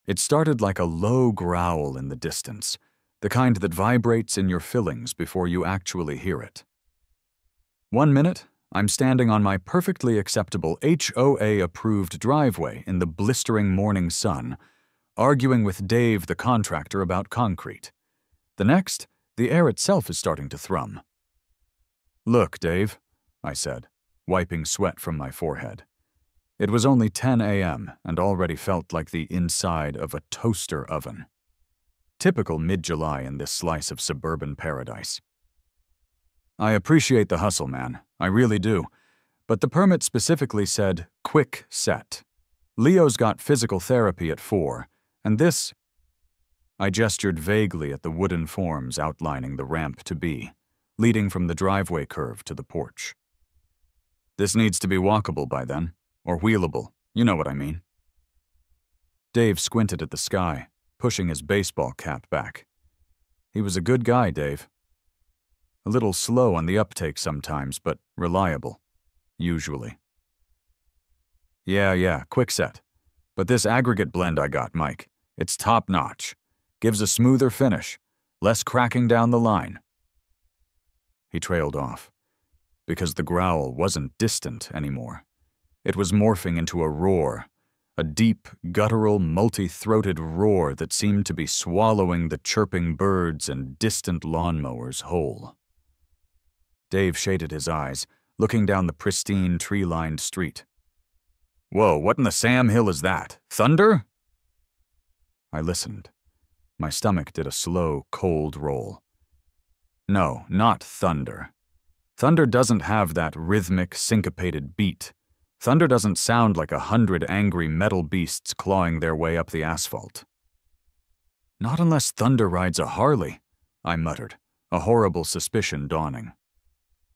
It started like a low growl in the distance, the kind that vibrates in your fillings before you actually hear it. 1 minute, I'm standing on my perfectly acceptable HOA-approved driveway in the blistering morning sun, arguing with Dave the contractor about concrete. The next, the air itself is starting to thrum. "Look, Dave," I said, wiping sweat from my forehead. It was only 10 a.m. and already felt like the inside of a toaster oven. Typical mid-July in this slice of suburban paradise. "I appreciate the hustle, man. I really do. But the permit specifically said, quick set. Leo's got physical therapy at 4, and this—" I gestured vaguely at the wooden forms outlining the ramp to be, leading from the driveway curve to the porch. "This needs to be walkable by then, or wheelable, you know what I mean." Dave squinted at the sky, pushing his baseball cap back. He was a good guy, Dave. A little slow on the uptake sometimes, but reliable, usually. Yeah, quick set. But this aggregate blend I got, Mike, it's top-notch. Gives a smoother finish, less cracking down the line." He trailed off, because the growl wasn't distant anymore. It was morphing into a roar, a deep, guttural, multi-throated roar that seemed to be swallowing the chirping birds and distant lawnmowers whole. Dave shaded his eyes, looking down the pristine, tree-lined street. "Whoa, what in the Sam Hill is that? Thunder?" I listened. My stomach did a slow, cold roll. No, not thunder. Thunder doesn't have that rhythmic, syncopated beat. Thunder doesn't sound like 100 angry metal beasts clawing their way up the asphalt. "Not unless Thunder rides a Harley," I muttered, a horrible suspicion dawning.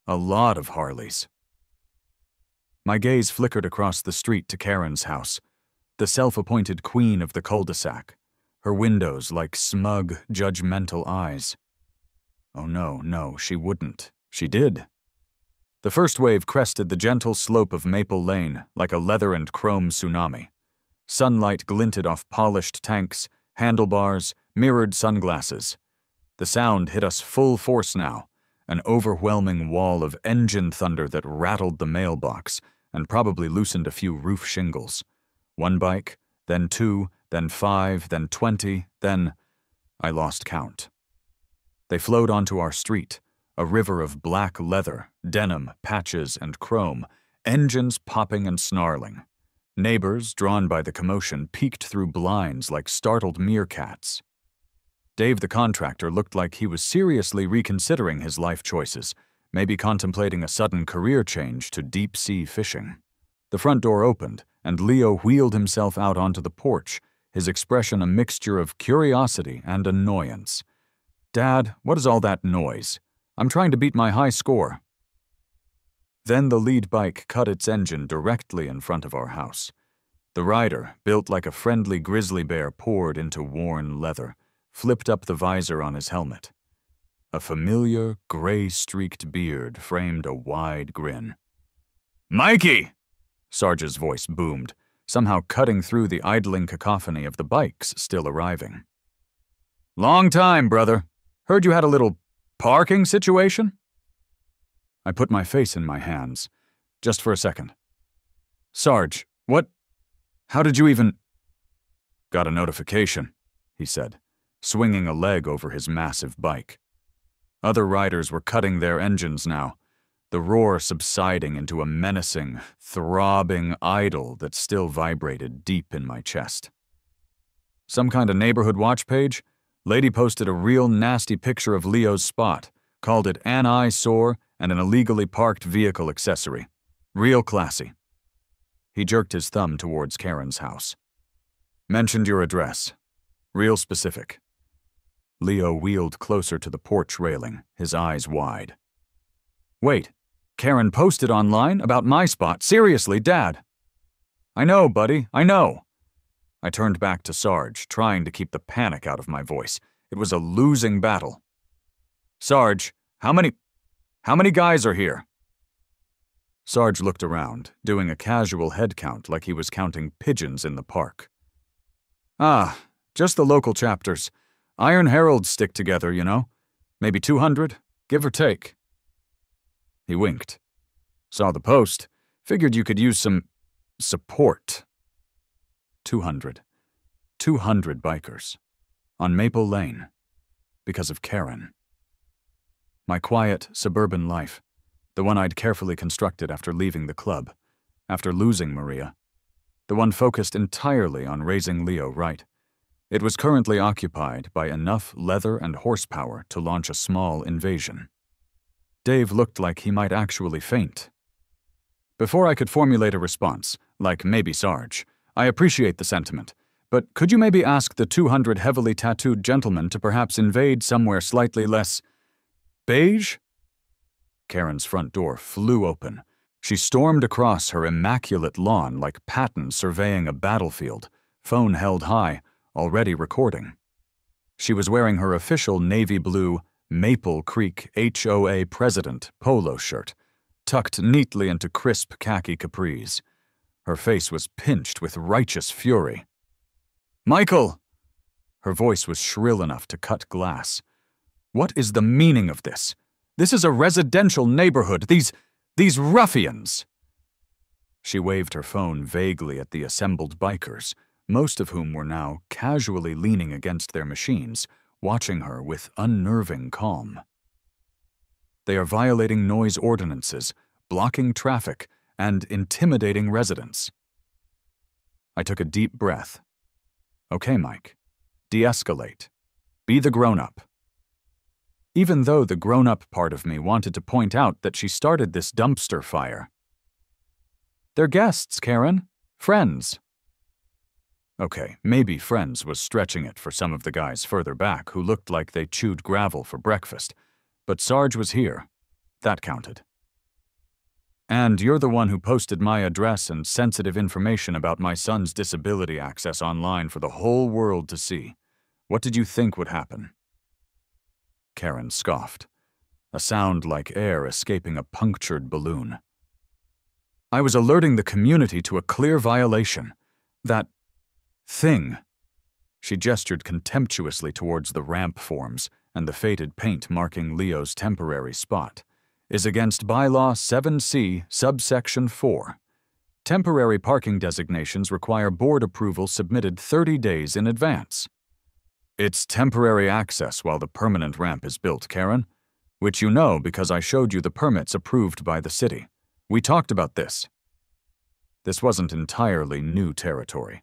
"A lot of Harleys." My gaze flickered across the street to Karen's house, the self-appointed queen of the cul-de-sac, her windows like smug, judgmental eyes. Oh no, she wouldn't. She did. The first wave crested the gentle slope of Maple Lane like a leather and chrome tsunami. Sunlight glinted off polished tanks, handlebars, mirrored sunglasses. The sound hit us full force now, an overwhelming wall of engine thunder that rattled the mailbox and probably loosened a few roof shingles. 1 bike, then 2, then 5, then 20, then— I lost count. They flowed onto our street, a river of black leather, denim, patches, and chrome, engines popping and snarling. Neighbors, drawn by the commotion, peeked through blinds like startled meerkats. Dave the contractor looked like he was seriously reconsidering his life choices, maybe contemplating a sudden career change to deep-sea fishing. The front door opened, and Leo wheeled himself out onto the porch, his expression a mixture of curiosity and annoyance. "Dad, what is all that noise? I'm trying to beat my high score." Then the lead bike cut its engine directly in front of our house. The rider, built like a friendly grizzly bear poured into worn leather, flipped up the visor on his helmet. A familiar, gray-streaked beard framed a wide grin. "Mikey!" Sarge's voice boomed, somehow cutting through the idling cacophony of the bikes still arriving. "Long time, brother. Heard you had a little parking situation?" I put my face in my hands, just for a second. "Sarge, what? How did you even—" "Got a notification," he said, swinging a leg over his massive bike. Other riders were cutting their engines now, the roar subsiding into a menacing, throbbing idle that still vibrated deep in my chest. "Some kind of neighborhood watch page? Lady posted a real nasty picture of Leo's spot, called it an eyesore and an illegally parked vehicle accessory. Real classy." He jerked his thumb towards Karen's house. "Mentioned your address. Real specific." Leo wheeled closer to the porch railing, his eyes wide. "Wait, Karen posted online about my spot? Seriously, Dad?" "I know, buddy, I know." I turned back to Sarge, trying to keep the panic out of my voice. It was a losing battle. "Sarge, how many guys are here?" Sarge looked around, doing a casual head count like he was counting pigeons in the park. Ah, just the local chapters. Iron Heralds stick together, you know. Maybe 200, give or take. He winked. Saw the post. Figured you could use some support. 200. 200 bikers. On Maple Lane. Because of Karen. My quiet, suburban life. The one I'd carefully constructed after leaving the club. After losing Maria. The one focused entirely on raising Leo right. It was currently occupied by enough leather and horsepower to launch a small invasion. Dave looked like he might actually faint. Before I could formulate a response, like maybe Sarge, I appreciate the sentiment, but could you maybe ask the 200 heavily tattooed gentlemen to perhaps invade somewhere slightly less beige? Karen's front door flew open. She stormed across her immaculate lawn like Patton surveying a battlefield, phone held high, already recording. She was wearing her official navy blue Maple Creek HOA president polo shirt, tucked neatly into crisp khaki capris. Her face was pinched with righteous fury. "Michael!" Her voice was shrill enough to cut glass. "What is the meaning of this? This is a residential neighborhood. These ruffians!" She waved her phone vaguely at the assembled bikers, most of whom were now casually leaning against their machines, watching her with unnerving calm. "They are violating noise ordinances, blocking traffic, and intimidating residents." I took a deep breath. "Okay, Mike. De-escalate. Be the grown-up." Even though the grown-up part of me wanted to point out that she started this dumpster fire. "They're guests, Karen. Friends." Okay, maybe friends was stretching it for some of the guys further back who looked like they chewed gravel for breakfast, but Sarge was here. That counted. "And you're the one who posted my address and sensitive information about my son's disability access online for the whole world to see. What did you think would happen?" Karen scoffed, a sound like air escaping a punctured balloon. "I was alerting the community to a clear violation. That thing." She gestured contemptuously towards the ramp forms and the faded paint marking Leo's temporary spot, "is against Bylaw 7C, subsection 4. Temporary parking designations require board approval submitted 30 days in advance." "It's temporary access while the permanent ramp is built, Karen, which you know because I showed you the permits approved by the city. We talked about this." This wasn't entirely new territory.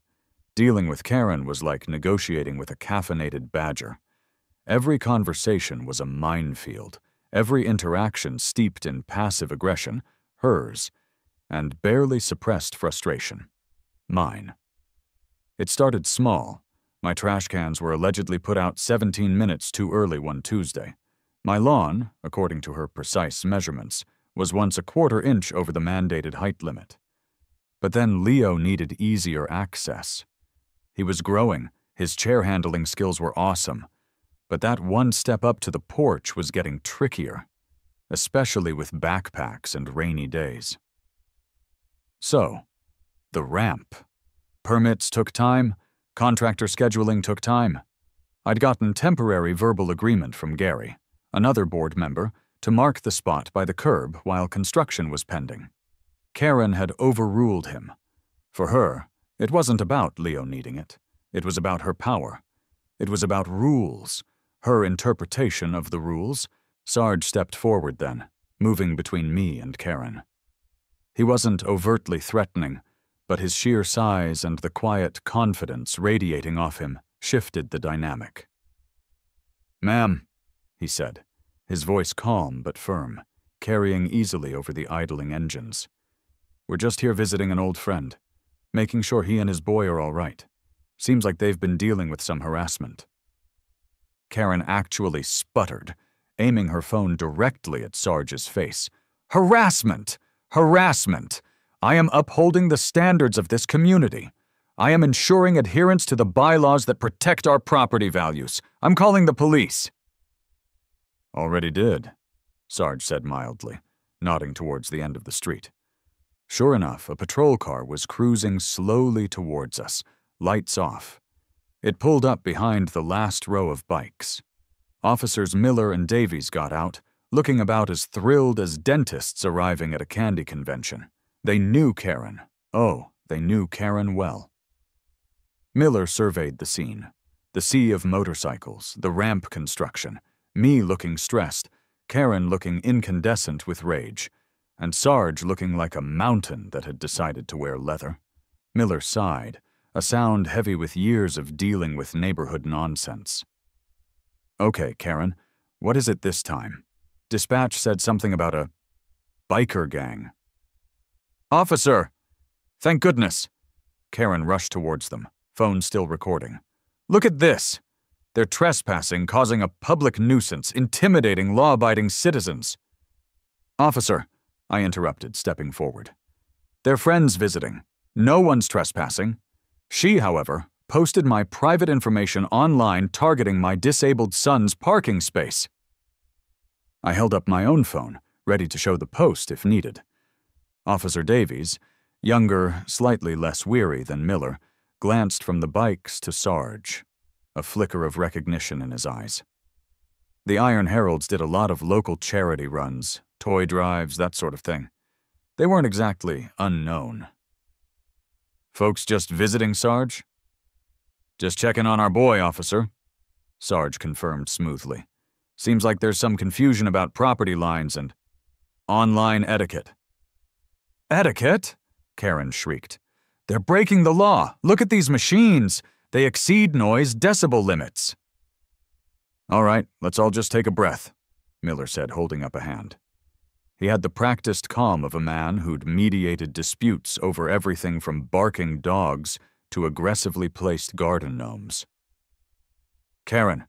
Dealing with Karen was like negotiating with a caffeinated badger. Every conversation was a minefield, every interaction steeped in passive aggression, hers, and barely suppressed frustration, mine. It started small. My trash cans were allegedly put out 17 minutes too early one Tuesday. My lawn, according to her precise measurements, was once a quarter-inch over the mandated height limit. But then Leo needed easier access. He was growing, his chair-handling skills were awesome, but that one step up to the porch was getting trickier, especially with backpacks and rainy days. So, the ramp. Permits took time, contractor scheduling took time. I'd gotten temporary verbal agreement from Gary, another board member, to mark the spot by the curb while construction was pending. Karen had overruled him. For her, it wasn't about Leo needing it. It was about her power. It was about rules, her interpretation of the rules. Sarge stepped forward then, moving between me and Karen. He wasn't overtly threatening, but his sheer size and the quiet confidence radiating off him shifted the dynamic. "Ma'am," he said, his voice calm but firm, carrying easily over the idling engines. "We're just here visiting an old friend, making sure he and his boy are all right. Seems like they've been dealing with some harassment." Karen actually sputtered, aiming her phone directly at Sarge's face. "Harassment! Harassment! I am upholding the standards of this community. I am ensuring adherence to the bylaws that protect our property values. I'm calling the police." "Already did," Sarge said mildly, nodding towards the end of the street. Sure enough, a patrol car was cruising slowly towards us, lights off. It pulled up behind the last row of bikes. Officers Miller and Davies got out, looking about as thrilled as dentists arriving at a candy convention. They knew Karen. Oh, they knew Karen well. Miller surveyed the scene. The sea of motorcycles, the ramp construction, me looking stressed, Karen looking incandescent with rage, and Sarge looking like a mountain that had decided to wear leather. Miller sighed, a sound heavy with years of dealing with neighborhood nonsense. Okay, Karen, what is it this time? Dispatch said something about a biker gang. Officer! Thank goodness! Karen rushed towards them, phone still recording. Look at this! They're trespassing, causing a public nuisance, intimidating law-abiding citizens. Officer, I interrupted, stepping forward. They're friends visiting. No one's trespassing. She, however, posted my private information online targeting my disabled son's parking space. I held up my own phone, ready to show the post if needed. Officer Davies, younger, slightly less weary than Miller, glanced from the bikes to Sarge, a flicker of recognition in his eyes. The Iron Heralds did a lot of local charity runs, toy drives, that sort of thing. They weren't exactly unknown. Folks just visiting, Sarge? Just checking on our boy, officer, Sarge confirmed smoothly. Seems like there's some confusion about property lines and online etiquette. Etiquette? Karen shrieked. They're breaking the law. Look at these machines. They exceed noise decibel limits. All right, let's all just take a breath, Miller said, holding up a hand. He had the practiced calm of a man who'd mediated disputes over everything from barking dogs to aggressively placed garden gnomes. Karen,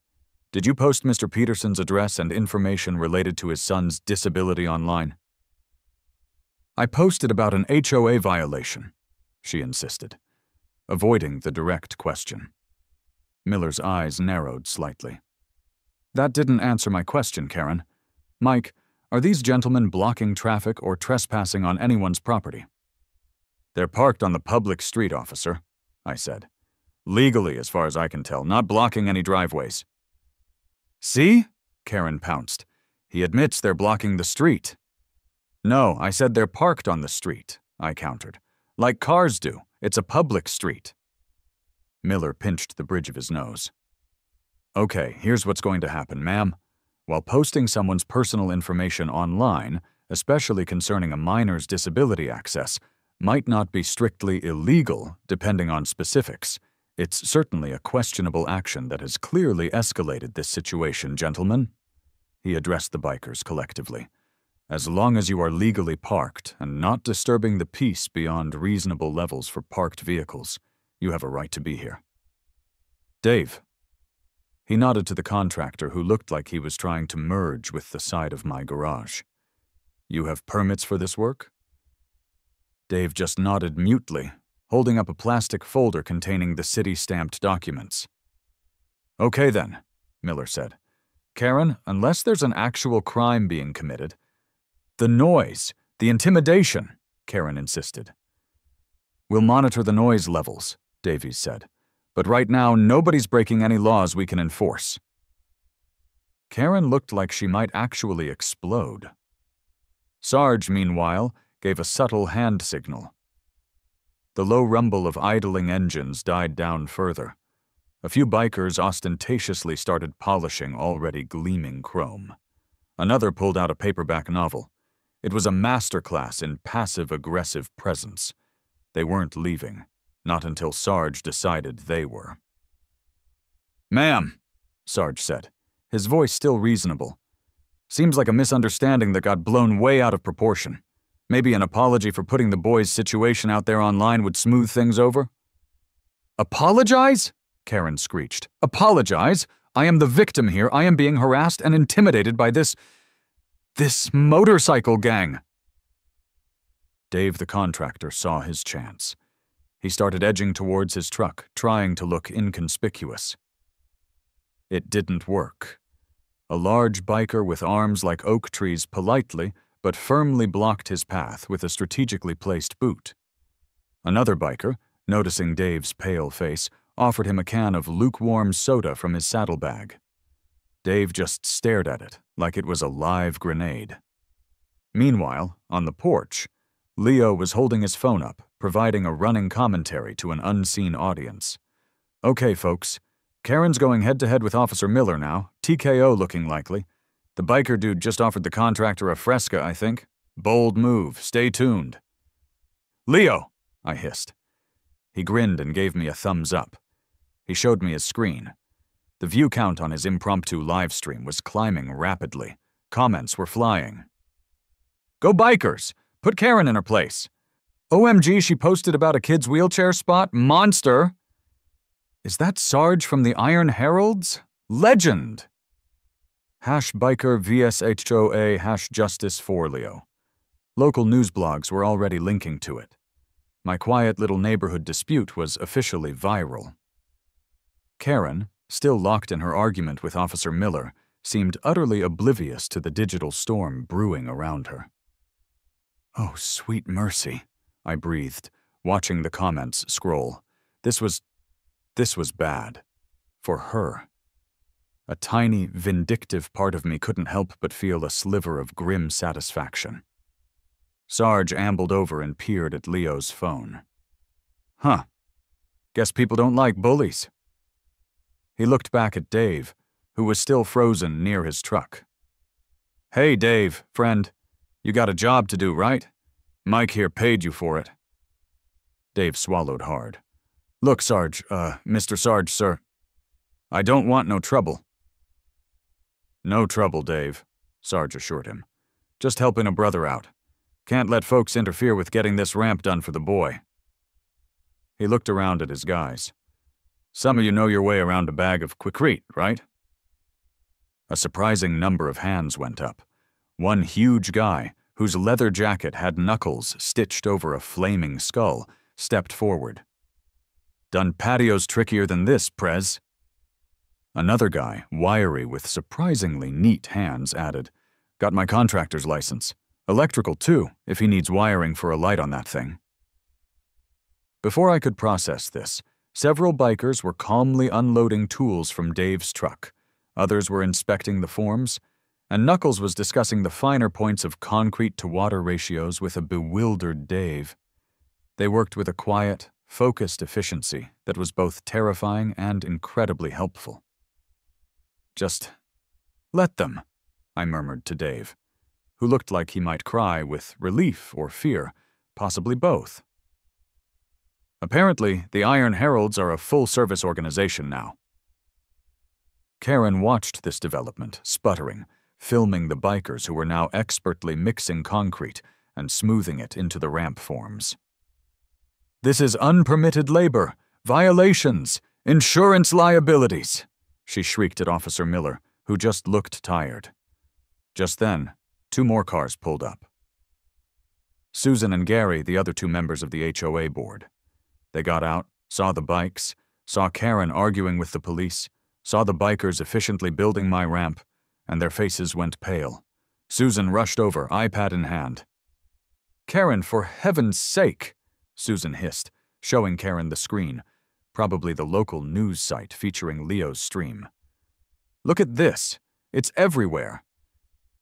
did you post Mr. Peterson's address and information related to his son's disability online? I posted about an HOA violation, she insisted, avoiding the direct question. Miller's eyes narrowed slightly. That didn't answer my question, Karen. Mike, are these gentlemen blocking traffic or trespassing on anyone's property? They're parked on the public street, officer, I said. Legally, as far as I can tell, not blocking any driveways. See? Karen pounced. He admits they're blocking the street. No, I said they're parked on the street, I countered. Like cars do. It's a public street. Miller pinched the bridge of his nose. Okay, here's what's going to happen, ma'am. While posting someone's personal information online, especially concerning a minor's disability access, might not be strictly illegal, depending on specifics. It's certainly a questionable action that has clearly escalated this situation, gentlemen. He addressed the bikers collectively. As long as you are legally parked and not disturbing the peace beyond reasonable levels for parked vehicles, you have a right to be here. Dave. He nodded to the contractor who looked like he was trying to merge with the side of my garage. You have permits for this work? Dave just nodded mutely, holding up a plastic folder containing the city-stamped documents. Okay then, Miller said. Karen, unless there's an actual crime being committed, the noise, the intimidation, Karen insisted. We'll monitor the noise levels, Davies said. But right now, nobody's breaking any laws we can enforce. Karen looked like she might actually explode. Sarge, meanwhile, gave a subtle hand signal. The low rumble of idling engines died down further. A few bikers ostentatiously started polishing already gleaming chrome. Another pulled out a paperback novel. It was a masterclass in passive-aggressive presence. They weren't leaving. Not until Sarge decided they were. Ma'am, Sarge said, his voice still reasonable. Seems like a misunderstanding that got blown way out of proportion. Maybe an apology for putting the boy's situation out there online would smooth things over? Apologize? Karen screeched. Apologize? I am the victim here. I am being harassed and intimidated by this motorcycle gang. Dave the contractor saw his chance. He started edging towards his truck, trying to look inconspicuous. It didn't work. A large biker with arms like oak trees politely but firmly blocked his path with a strategically placed boot. Another biker, noticing Dave's pale face, offered him a can of lukewarm soda from his saddlebag. Dave just stared at it like it was a live grenade. Meanwhile, on the porch, Leo was holding his phone up, providing a running commentary to an unseen audience. "Okay, folks. Karen's going head-to-head with Officer Miller now, TKO looking likely. The biker dude just offered the contractor a Fresca, I think. Bold move. Stay tuned." "Leo!" I hissed. He grinned and gave me a thumbs up. He showed me his screen. The view count on his impromptu live stream was climbing rapidly. Comments were flying. "Go bikers! Put Karen in her place. OMG, she posted about a kid's wheelchair spot? Monster! Is that Sarge from the Iron Heralds? Legend! #biker vs HOA #justice for Leo. Local news blogs were already linking to it. My quiet little neighborhood dispute was officially viral. Karen, still locked in her argument with Officer Miller, seemed utterly oblivious to the digital storm brewing around her. "Oh, sweet mercy," I breathed, watching the comments scroll. This was bad. For her. A tiny, vindictive part of me couldn't help but feel a sliver of grim satisfaction. Sarge ambled over and peered at Leo's phone. "Huh. Guess people don't like bullies." He looked back at Dave, who was still frozen near his truck. "Hey, Dave, friend. You got a job to do, right? Mike here paid you for it." Dave swallowed hard. "Look, Sarge, Mr. Sarge, sir. I don't want no trouble." "No trouble, Dave," Sarge assured him. "Just helping a brother out. Can't let folks interfere with getting this ramp done for the boy." He looked around at his guys. "Some of you know your way around a bag of quikrete, right?" A surprising number of hands went up. One huge guy, whose leather jacket had knuckles stitched over a flaming skull, stepped forward. "Done patios trickier than this, Prez." Another guy, wiry with surprisingly neat hands, added, "Got my contractor's license. Electrical, too, if he needs wiring for a light on that thing." Before I could process this, several bikers were calmly unloading tools from Dave's truck. Others were inspecting the forms, and Knuckles was discussing the finer points of concrete-to-water ratios with a bewildered Dave. They worked with a quiet, focused efficiency that was both terrifying and incredibly helpful. "Just let them," I murmured to Dave, who looked like he might cry with relief or fear, possibly both. Apparently, the Iron Heralds are a full-service organization now. Karen watched this development, sputtering, filming the bikers who were now expertly mixing concrete and smoothing it into the ramp forms. "This is unpermitted labor, violations, insurance liabilities," she shrieked at Officer Miller, who just looked tired. Just then, 2 more cars pulled up. Susan and Gary, the other 2 members of the HOA board. They got out, saw the bikes, saw Karen arguing with the police, saw the bikers efficiently building my ramp, and their faces went pale. Susan rushed over, iPad in hand. "Karen, for heaven's sake," Susan hissed, showing Karen the screen, probably the local news site featuring Leo's stream. "Look at this. It's everywhere.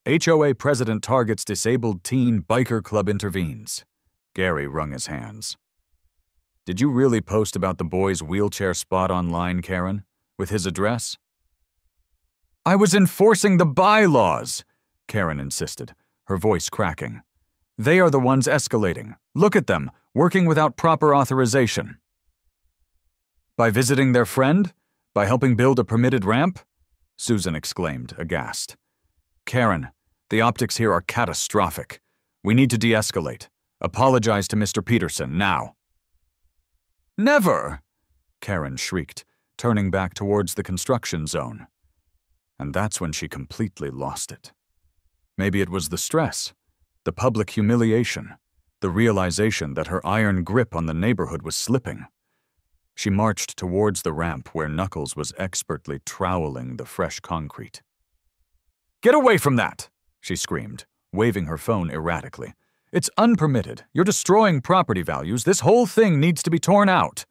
HOA president targets disabled teen biker club intervenes." Gary wrung his hands. "Did you really post about the boy's wheelchair spot online, Karen, with his address?" "I was enforcing the bylaws," Karen insisted, her voice cracking. "They are the ones escalating. Look at them, working without proper authorization." "By visiting their friend? By helping build a permitted ramp?" Susan exclaimed, aghast. "Karen, the optics here are catastrophic. We need to de-escalate. Apologize to Mr. Peterson, now." "Never!" Karen shrieked, turning back towards the construction zone. And that's when she completely lost it. Maybe it was the stress, the public humiliation, the realization that her iron grip on the neighborhood was slipping. She marched towards the ramp where Knuckles was expertly troweling the fresh concrete. "Get away from that!" she screamed, waving her phone erratically. "It's unpermitted. You're destroying property values. This whole thing needs to be torn out."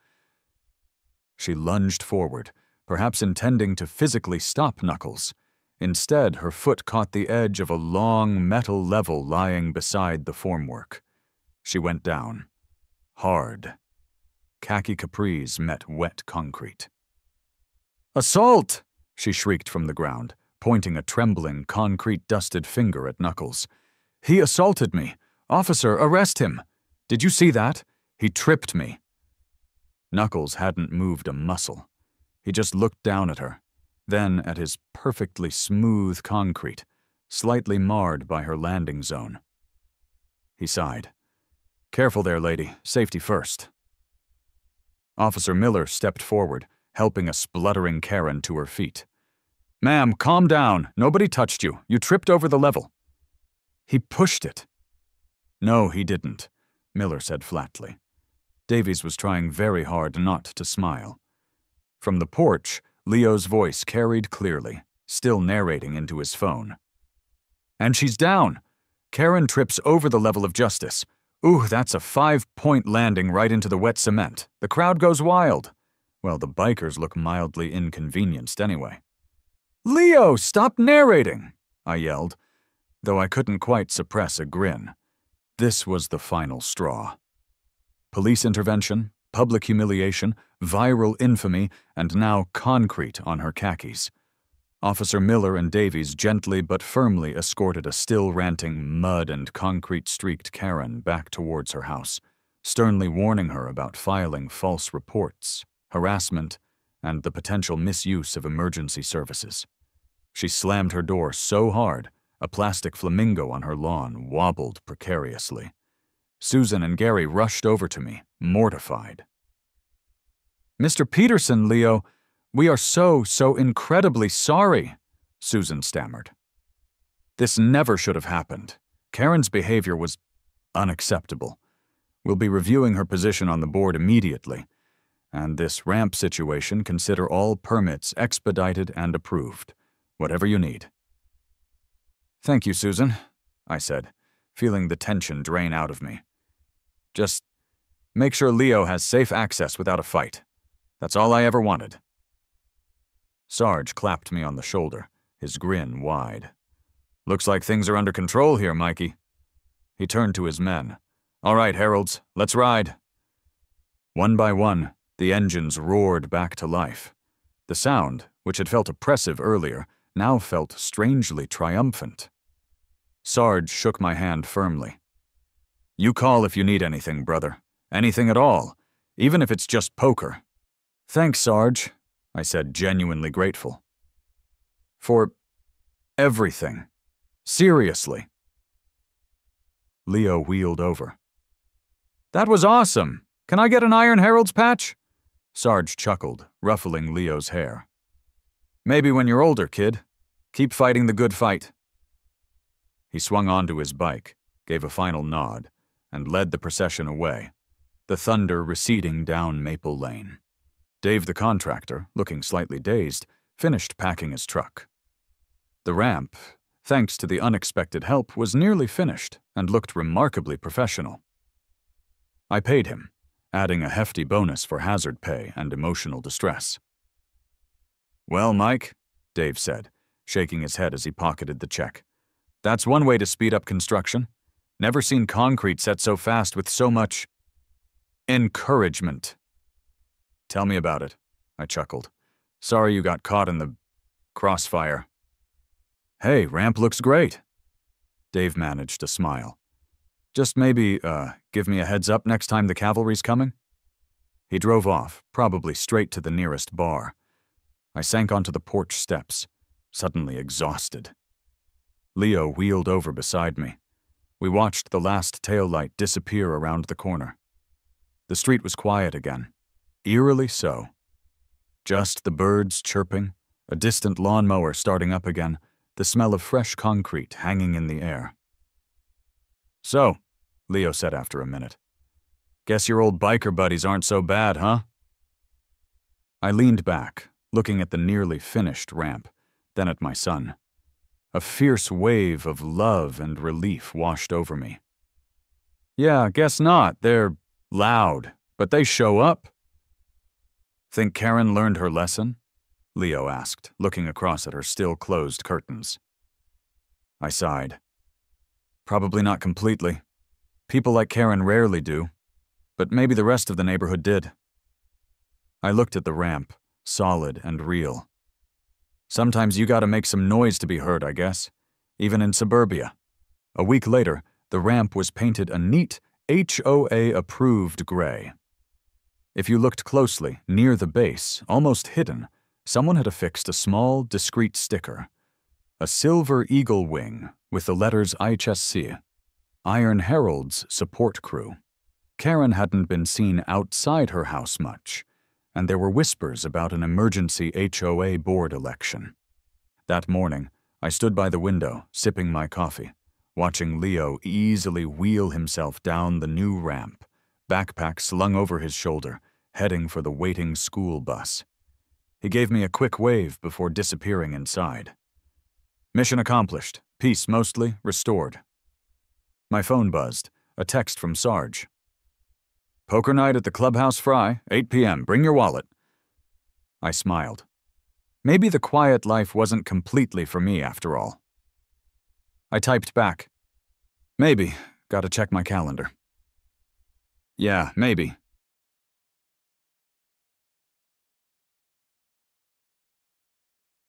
She lunged forward, perhaps intending to physically stop Knuckles. Instead, her foot caught the edge of a long metal level lying beside the formwork. She went down. Hard. Khaki capris met wet concrete. "Assault!" she shrieked from the ground, pointing a trembling, concrete-dusted finger at Knuckles. "He assaulted me. Officer, arrest him. Did you see that? He tripped me." Knuckles hadn't moved a muscle. He just looked down at her, then at his perfectly smooth concrete, slightly marred by her landing zone. He sighed. "Careful there, lady. Safety first." Officer Miller stepped forward, helping a spluttering Karen to her feet. "Ma'am, calm down. Nobody touched you. You tripped over the level." "He pushed it." "No, he didn't," Miller said flatly. Davies was trying very hard not to smile. From the porch, Leo's voice carried clearly, still narrating into his phone. "And she's down. Karen trips over the level of justice. Ooh, that's a 5-point landing right into the wet cement. The crowd goes wild. Well, the bikers look mildly inconvenienced anyway." "Leo, stop narrating!" I yelled, though I couldn't quite suppress a grin. This was the final straw. Police intervention, public humiliation, viral infamy, and now concrete on her khakis. Officer Miller and Davies gently but firmly escorted a still-ranting, mud and concrete-streaked Karen back towards her house, sternly warning her about filing false reports, harassment, and the potential misuse of emergency services. She slammed her door so hard, a plastic flamingo on her lawn wobbled precariously. Susan and Gary rushed over to me, mortified. "Mr. Peterson, Leo, we are so incredibly sorry," Susan stammered. "This never should have happened. Karen's behavior was unacceptable. We'll be reviewing her position on the board immediately, and this ramp situation, consider all permits expedited and approved. Whatever you need." "Thank you, Susan," I said, feeling the tension drain out of me. "Just make sure Leo has safe access without a fight. That's all I ever wanted." Sarge clapped me on the shoulder, his grin wide. "Looks like things are under control here, Mikey." He turned to his men. "All right, Heralds, let's ride." One by one, the engines roared back to life. The sound, which had felt oppressive earlier, now felt strangely triumphant. Sarge shook my hand firmly. "You call if you need anything, brother. Anything at all, even if it's just poker." "Thanks, Sarge," I said, genuinely grateful. "For everything. Seriously." Leo wheeled over. "That was awesome. Can I get an Iron Herald's patch?" Sarge chuckled, ruffling Leo's hair. "Maybe when you're older, kid. Keep fighting the good fight." He swung onto his bike, gave a final nod, and led the procession away, the thunder receding down Maple Lane. Dave the contractor, looking slightly dazed, finished packing his truck. The ramp, thanks to the unexpected help, was nearly finished and looked remarkably professional. I paid him, adding a hefty bonus for hazard pay and emotional distress. "Well, Mike," Dave said, shaking his head as he pocketed the check, "that's one way to speed up construction. Never seen concrete set so fast with so much encouragement." "Tell me about it," I chuckled. "Sorry you got caught in the crossfire." "Hey, ramp looks great." Dave managed to smile. "Just maybe, give me a heads up next time the cavalry's coming?" He drove off, probably straight to the nearest bar. I sank onto the porch steps, suddenly exhausted. Leo wheeled over beside me. We watched the last taillight disappear around the corner. The street was quiet again, eerily so. Just the birds chirping, a distant lawnmower starting up again, the smell of fresh concrete hanging in the air. "So," Leo said after a minute, "guess your old biker buddies aren't so bad, huh?" I leaned back, looking at the nearly finished ramp, then at my son. A fierce wave of love and relief washed over me. "Yeah, guess not. They're loud, but they show up." Think Karen learned her lesson? Leo asked, looking across at her still-closed curtains. I sighed. Probably not completely. People like Karen rarely do, but maybe the rest of the neighborhood did. I looked at the ramp, solid and real. Sometimes you gotta make some noise to be heard, I guess, even in suburbia. A week later, the ramp was painted a neat, HOA-approved gray. If you looked closely, near the base, almost hidden, someone had affixed a small, discreet sticker. A silver eagle wing with the letters HSC, Iron Herald's support crew. Karen hadn't been seen outside her house much, and there were whispers about an emergency HOA board election. That morning, I stood by the window, sipping my coffee, watching Leo easily wheel himself down the new ramp, backpack slung over his shoulder, heading for the waiting school bus. He gave me a quick wave before disappearing inside. Mission accomplished, peace mostly restored. My phone buzzed, a text from Sarge. Poker night at the Clubhouse Fry, 8 p.m., bring your wallet. I smiled. Maybe the quiet life wasn't completely for me after all. I typed back. Maybe, gotta check my calendar. Yeah, maybe.